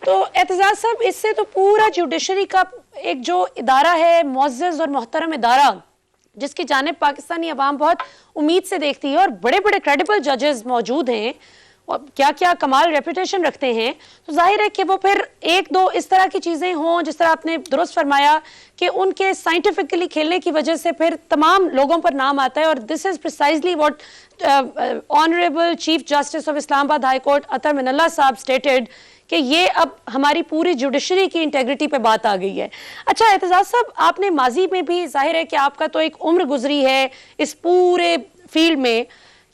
तो एतजाज साहब, इससे तो पूरा जुडिशरी का एक जो इदारा है, मुअज़्ज़ज़ और मोहतरम इदारा, जिसकी जानिब पाकिस्तानी अवाम बहुत उम्मीद से देखती है और बड़े बड़े क्रेडिबल जजेस मौजूद हैं और क्या क्या कमाल रेपुटेशन रखते हैं, तो जाहिर है कि वो फिर एक दो इस तरह की चीज़ें हों, जिस तरह आपने दुरुस्त फरमाया कि उनके साइंटिफिकली खेलने की वजह से फिर तमाम लोगों पर नाम आता है। और this is precisely what honourable Chief Justice of Islamabad High Court Athar Minallah साहब स्टेटेड कि ये अब हमारी पूरी जुडिशरी की इंटेग्रिटी पे बात आ गई है। अच्छा एतजाज साहब, आपने माजी में भी, जाहिर है कि आपका तो एक उम्र गुजरी है इस पूरे फील्ड में,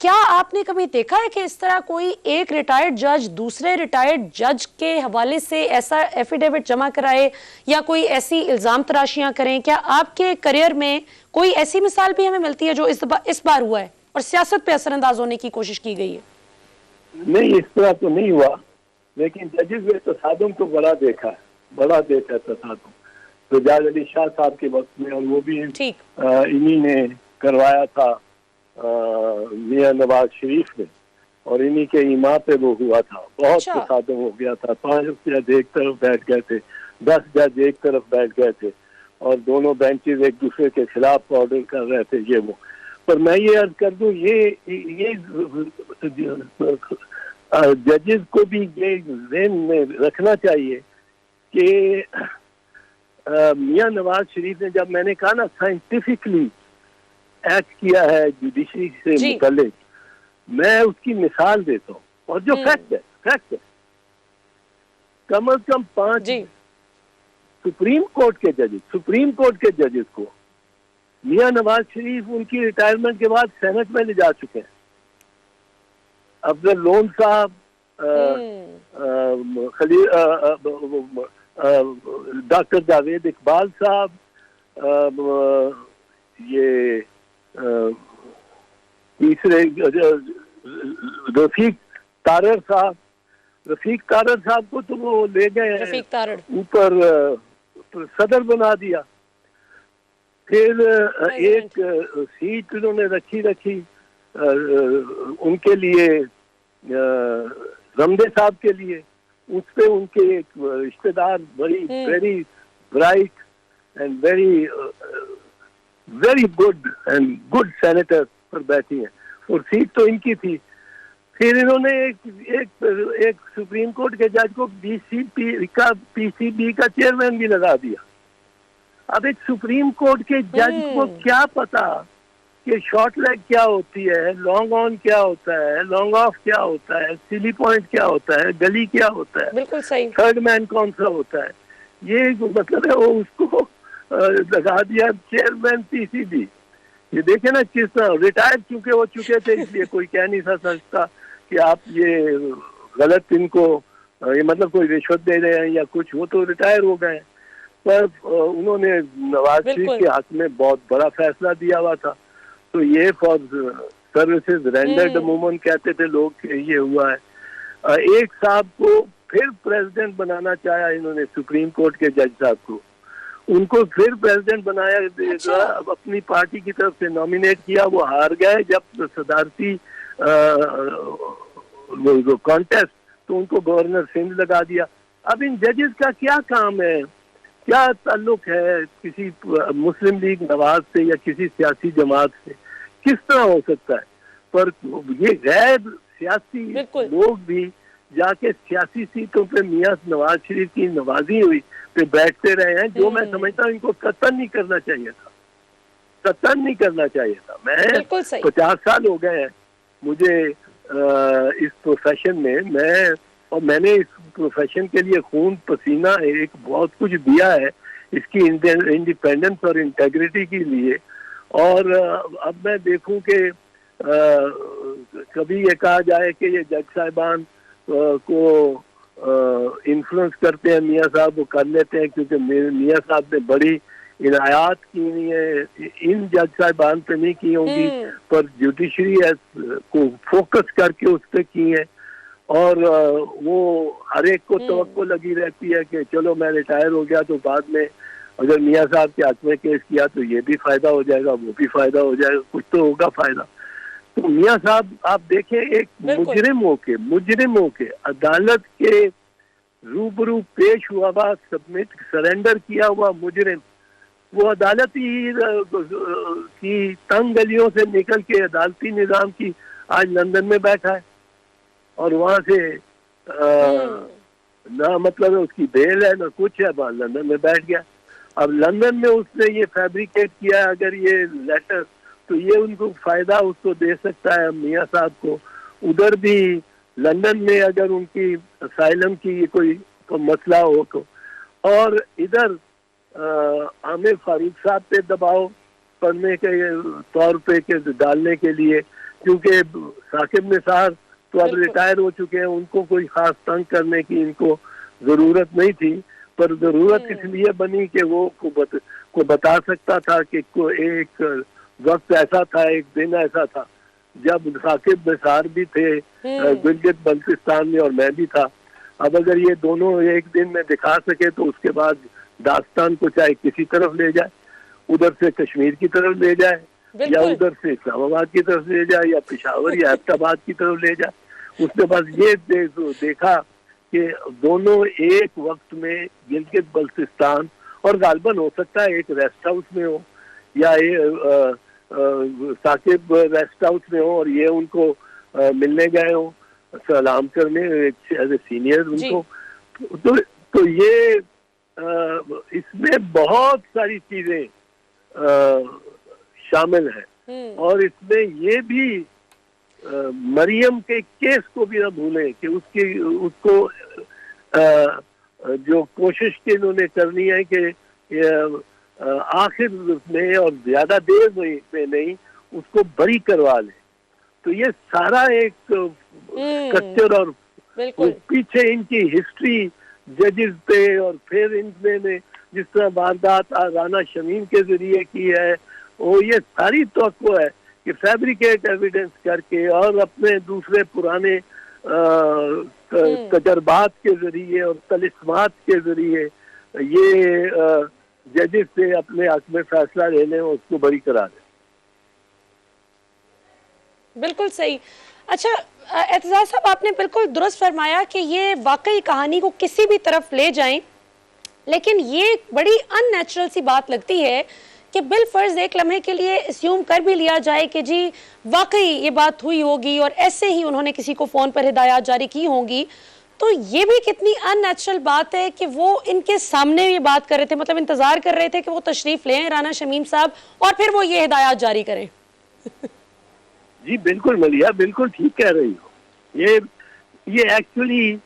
क्या आपने कभी देखा है कि इस तरह कोई एक रिटायर्ड जज दूसरे रिटायर्ड जज के हवाले से ऐसा एफिडेविट जमा कराए या कोई ऐसी इल्ज़ाम तराशियां करें? क्या आपके करियर में कोई ऐसी मिसाल भी हमें मिलती है जो इस बार हुआ है और सियासत पे असरअंदाज होने की कोशिश की गई है? नहीं, इस तरह तो नहीं हुआ, लेकिन जजेस में तसादुम तो बड़ा देखा है, बड़ा देखा है तसादुम। तो जाज अली शाह साहब के वक्त में, और वो भी इन्हीं ने करवाया था मियां नवाज शरीफ ने, और इन्हीं के इमाम पे वो हुआ था। बहुत तसादुम हो गया था, 5 जज एक तरफ बैठ गए थे, 10 जज एक तरफ बैठ गए थे और दोनों बेंचेस एक दूसरे के खिलाफ ऑर्डर कर रहे थे, ये वो। पर मैं ये अर्ज कर दूं, ये जजेस को भी ये ज़हन में रखना चाहिए कि मियां नवाज शरीफ ने, जब मैंने कहा ना साइंटिफिकली एक्ट किया है जुडिशरी से मुतल्लिक, मैं उसकी मिसाल देता हूँ। और जो फैक्ट है कम अज कम 5 सुप्रीम कोर्ट के जजेस को मियां नवाज शरीफ उनकी रिटायरमेंट के बाद सेनेट में ले जा चुके हैं। अफजल लोन साहब, डॉक्टर जावेद इकबाल साहब, ये तीसरे रफीक तारड़ साहब को तो वो ले गए ऊपर, सदर बना दिया। फिर एक सीट उन्होंने रखी उनके लिए, रमदे साहब के लिए, उस पे उनके एक रिश्तेदार बड़ी very bright and very good senator पर बैठी हैं, और सीट तो इनकी थी। फिर इन्होंने एक सुप्रीम कोर्ट के जज को पीसीबी का चेयरमैन भी लगा दिया। अब एक सुप्रीम कोर्ट के जज को क्या पता कि शॉर्ट लेग क्या होती है, लॉन्ग ऑन क्या होता है, लॉन्ग ऑफ क्या होता है, सिली पॉइंट क्या होता है, गली क्या होता है, बिल्कुल सही, थर्ड मैन कौन सा होता है। ये मतलब है, वो उसको लगा दिया चेयरमैन पीसीबी। ये देखे ना किस तरह रिटायर चुके हो चुके थे, इसलिए कोई कह नहीं सकता कि आप ये गलत इनको, ये मतलब कोई रिश्वत दे रहे हैं या कुछ, वो तो रिटायर हो गए। पर उन्होंने नवाज शरीफ के हक में बहुत बड़ा फैसला दिया हुआ था। तो ये फॉर सर्विसेज रेंडर्ड अमूमन कहते थे लोग कि ये हुआ है। एक साहब को फिर प्रेसिडेंट बनाना चाहा इन्होंने, सुप्रीम कोर्ट के जज साहब को, उनको फिर प्रेसिडेंट बनाया। अब अपनी पार्टी की तरफ से नॉमिनेट किया, वो हार गए जब सदारती कॉन्टेस्ट, तो उनको गवर्नर सिंध लगा दिया। अब इन जजेस का क्या काम है, क्या ताल्लुक है किसी मुस्लिम लीग नवाज से या किसी सियासी जमात से, किस तरह हो सकता है? पर ये गैर सियासी लोग भी जाके सियासी सीटों पे मियां नवाज शरीफ की नवाजी हुई पे बैठते रहे हैं, जो मैं समझता हूँ इनको कतई नहीं करना चाहिए था। मैं 50 साल हो गए हैं मुझे इस प्रोफेशन में, मैंने इस प्रोफेशन के लिए खून पसीना एक बहुत कुछ दिया है, इसकी इंडिपेंडेंस और इंटेग्रिटी के लिए। और अब मैं देखूं कि कभी ये कहा जाए कि ये जज साहिबान को इन्फ्लुएंस करते हैं मियां साहब, वो कर लेते हैं क्योंकि मियां साहब ने बड़ी इनायात की हुई है, इन जज साहिबान पे नहीं की होंगी, पर जुडिशरी को फोकस करके उस पर की है। और वो हर एक को तवक्को लगी रहती है कि चलो मैं रिटायर हो गया तो बाद में अगर मियां साहब के हक में केस किया तो ये भी फायदा हो जाएगा, वो भी फायदा हो जाएगा, कुछ तो होगा फायदा। तो मियां साहब आप देखें, एक मुजरिमों के अदालत के रूबरू पेश हुआ हुआ, सबमिट सरेंडर किया हुआ मुजरिम वो अदालती की तंग गलियों से निकल के अदालती निजाम की आज लंदन में बैठा है और वहां से ना मतलब उसकी बेल है ना कुछ है, वहां लंदन में बैठ गया। अब लंदन में उसने ये फैब्रिकेट किया अगर ये लेटर, तो ये उनको फायदा उसको दे सकता है मियां साहब को। उधर भी लंदन में अगर उनकी असाइलम की कोई मसला हो तो, और इधर आमिर फारूक साहब पे दबाव पड़ने के तौर पे के डालने के लिए, क्योंकि साकिब निसार तो अब रिटायर हो चुके हैं, उनको कोई खास तंग करने की इनको जरूरत नहीं थी, पर जरूरत इसलिए बनी कि वो को बता सकता था कि एक वक्त ऐसा था, एक दिन ऐसा था जब साकिब निसार भी थे गिलगित बल्तिस्तान में और मैं भी था। अब अगर ये दोनों एक दिन में दिखा सके तो उसके बाद दास्तान को चाहे किसी तरफ ले जाए, उधर से कश्मीर की तरफ ले जाए या उधर से इस्लामाबाद की तरफ ले जाए या पेशावर या अहमदाबाद की तरफ ले जाए, उसने बस ये देखा कि दोनों एक वक्त में गिलगित बल्तिस्तान और गालबन हो सकता है एक रेस्ट हाउस में हो या साकिब रेस्ट हाउस में हो और ये उनको मिलने गए हो सलाम करने एज ए सीनियर उनको, तो ये इसमें बहुत सारी चीजें शामिल हैं। और इसमें ये भी मरियम के केस को भी ना भूलें कि उसको जो कोशिश की इन्होंने करनी है कि आखिर में और ज्यादा देर में नहीं उसको बरी करवा ले। तो ये सारा एक स्ट्रक्चर और पीछे इनकी हिस्ट्री जजेस पे और फिर इनने जिस तरह वारदात राना शमीम के जरिए की है, वो ये सारी तवक्को है कि फैब्रिकेट एविडेंस करके और अपने दूसरे पुराने तजर्बात के जरिए और तलिस्मात के जरिए ये जजेस से अपने हक में फैसला ले लें और उसको बरी करा दें। बिल्कुल सही। अच्छा एतजाज साहब, आपने बिल्कुल दुरुस्त फरमाया कि ये वाकई कहानी को किसी भी तरफ ले जाएं, लेकिन ये बड़ी अननेचुरल सी बात लगती है कि बिल फर्ज एक लम्हे के लिए अस्यूम कर भी लिया जाए कि जी वाकई ये बात हुई होगी और ऐसे ही उन्होंने किसी को फोन पर हिदायत जारी की होंगी। तो ये भी कितनी अननेचुरल बात है कि वो इनके सामने ये बात कर रहे थे, मतलब इंतजार कर रहे थे कि वो तशरीफ लें राना शमीम साहब और फिर वो ये हिदायत जारी करें। जी बिल्कुल मलिया, बिल्कुल ठीक कह रही हो। ये एक्चुअली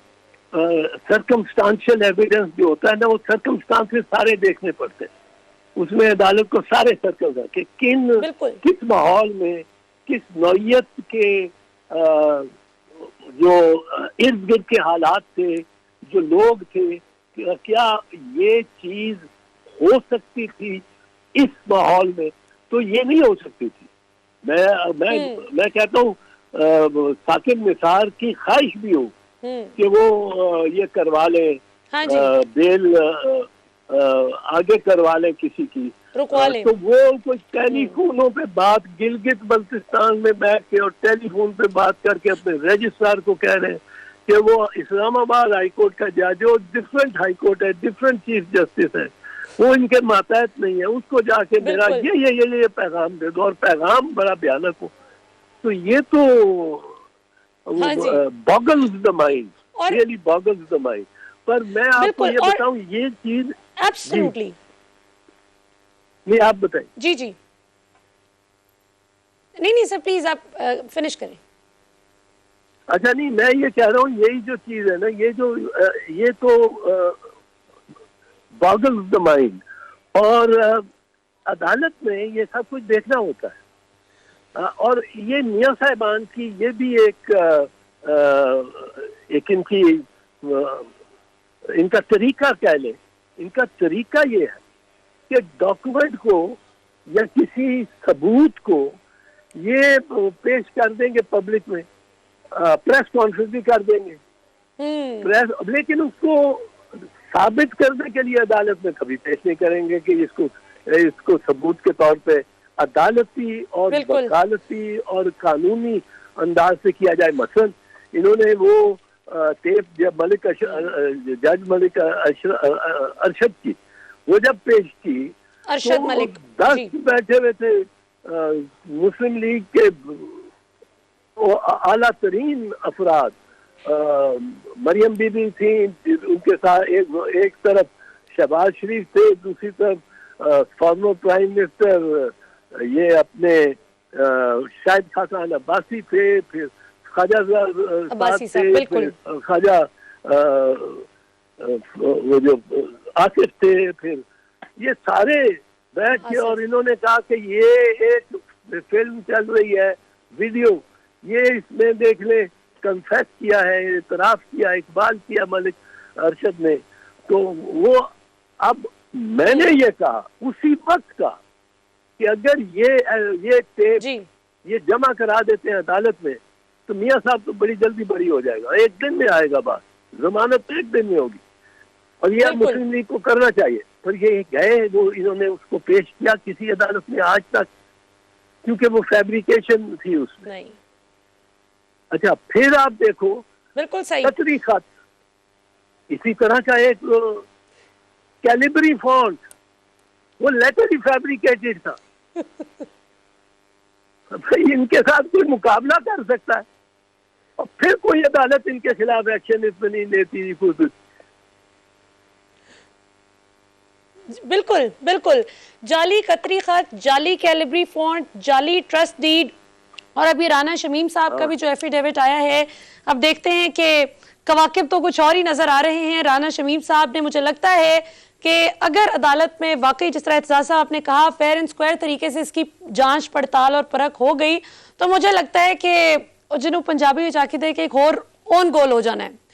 सर्कमस्टांशियल एविडेंस जो होता है ना, वो सर्कमस्टांसेस सारे देखने पड़ते हैं। उसमें अदालत को सारे सर्कल कि किस माहौल में किस नौयत के जो इर्द गिर्द के हालात थे, जो लोग थे, क्या ये चीज हो सकती थी इस माहौल में, तो ये नहीं हो सकती थी। मैं कहता हूँ साकिब निसार की ख्वाहिश भी हो कि वो ये करवा ले, बेल आगे करवा ले किसी की, रुकवा ले, तो वो कुछ टेलीफोनों पे बात गिलगित बल्तिस्तान में बैठ के और टेलीफोन पे बात करके अपने रजिस्ट्रार को कह रहे हैं कि वो इस्लामाबाद हाईकोर्ट का जज है, डिफरेंट हाईकोर्ट है, डिफरेंट चीफ जस्टिस है, वो इनके मातहत नहीं है, उसको जाके मेरा ये पैगाम दे दो, और पैगाम बड़ा भयानक हो। तो ये तो boggles the mind, really boggles the mind. पर मैं आपको ये बताऊं, ये चीज एब्सोल्युटली नहीं, आप बताएं। जी जी नहीं सर प्लीज आप फिनिश करें। अच्छा नहीं, मैं ये कह रहा हूँ यही जो चीज है ना, ये तो बॉगल्स द माइंड, और अदालत में ये सब कुछ देखना होता है। और ये मियां साहिबान की ये भी एक इनकी इनका तरीका कह ले, इनका तरीका ये है कि डॉक्यूमेंट को या किसी सबूत को ये पेश कर देंगे पब्लिक में, प्रेस कॉन्फ्रेंस भी कर देंगे प्रेस, लेकिन उसको साबित करने के लिए अदालत में कभी पेश नहीं करेंगे कि इसको सबूत के तौर पे अदालती और वकालती और कानूनी अंदाज से किया जाए। मसलन इन्होंने वो टेप जब जज मलिक अरशद की वो जब पेश की अरशद तो मलिक 10 जी। बैठे हुए थे मुस्लिम लीग के वो आला तरीन अफराद, मरियम बीबी थी, उनके साथ एक तरफ शहबाज शरीफ थे, दूसरी तरफ फॉर्मर प्राइम मिनिस्टर ये अपने शाहिद खान अब्बासी थे, फिर ख्वाजा अब्बासी साहब, थे, बिल्कुल। फिर ख्वाजा वो जो आसिफ थे, फिर ये सारे बैठ के और इन्होंने कहा कि ये एक फिल्म चल रही है, वीडियो, ये इसमें देख ले, कन्फेस किया है, इतराफ किया, इकबाल किया मलिक अरशद ने। तो वो अब मैंने ये कहा उसी वक्त का कि अगर ये टेप जी ये जमा करा देते हैं अदालत में तो मियां साहब तो बड़ी जल्दी बरी हो जाएगा, एक दिन में आएगा बात, जमानत तो एक दिन में होगी। और ये बिल्कुल। मुस्लिम लीग को करना चाहिए, पर ये गए वो, इन्होंने उसको पेश किया किसी अदालत में आज तक, क्योंकि वो फैब्रिकेशन थी उसमें। नहीं, अच्छा, फिर आप देखो बिल्कुल सही। कतरी खत, इसी तरह का एक कैलिबरी फॉन्ट, वो लेटर ही फैब्रिकेटेड था। भाई इनके साथ कोई मुकाबला कर सकता है? और फिर कोई अदालत इनके खिलाफ एक्शन इसमें नहीं लेती खुद। बिल्कुल बिल्कुल, जाली कतरी खत, जाली कैलिब्री फॉन्ट, जाली ट्रस्ट डीड, और अभी राना शमीम साहब का भी जो एफिडेविट आया है, अब देखते हैं कि कवाकिब तो कुछ और ही नजर आ रहे हैं। राना शमीम साहब ने, मुझे लगता है कि अगर अदालत में वाकई जिस तरह एतजाज साहब ने कहा फेयर एंड स्क्वायर तरीके से इसकी जांच पड़ताल और परख हो गई, तो मुझे लगता है कि जनूब पंजाबी चाकीदे के एक और ओन गोल हो जाना है।